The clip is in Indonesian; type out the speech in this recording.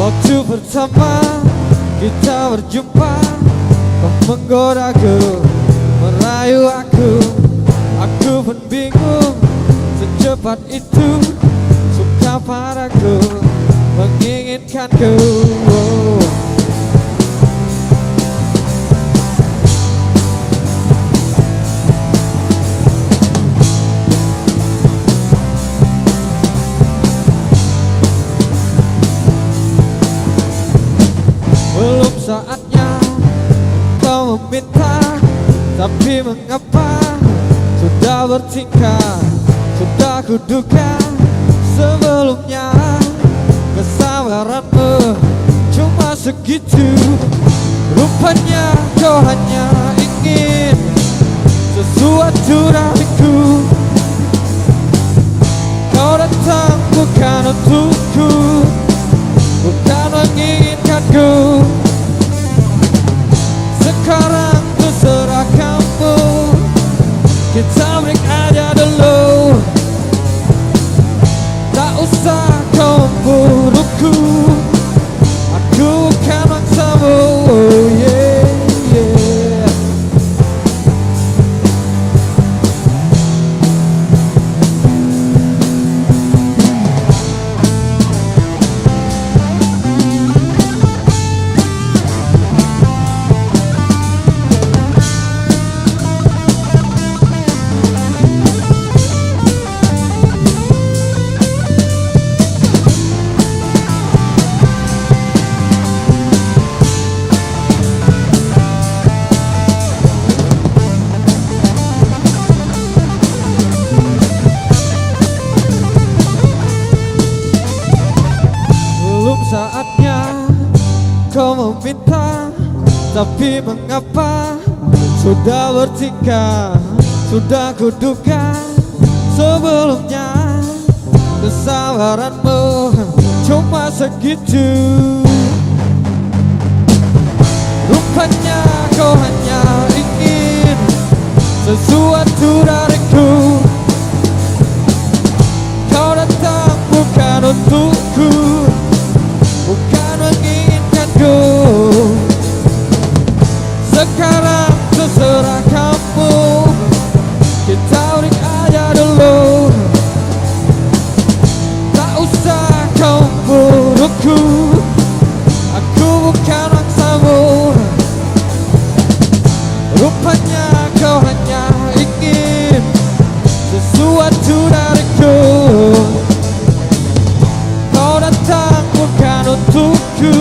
Waktu pertama kita berjumpa, kau menggodaku, merayu aku. Aku pun bingung, secepat itu suka padaku, menginginkanku. Belum saatnya kau meminta, tapi mengapa sudah bertingkah? Sudah kuduga sebelumnya, kesabaranmu cuma segitu. Rupanya kau hanya ingin sesuatu dariku. Kau datang bukan untukku, bukan menginginkanku. Sekarang terserah kamu, kita break aja dulu. Tak usah kau memburuku, aku bukan mangsamu. Oh yeah, yeah. Saatnya kau meminta, tapi mengapa sudah bertingkah? Sudah kuduga sebelumnya, kesabaranmu cuma segitu. Rupanya kau hanya ingin sesuatu dariku. Kau datang bukan untukku, bukan menginginkanku. Sekarang terserah kamu, kita break aja dulu. Tak usah kau memburuku, aku bukan mangsamu. Rupanya kau hanya ingin sesuatu dariku. Kau datang bukan untukku,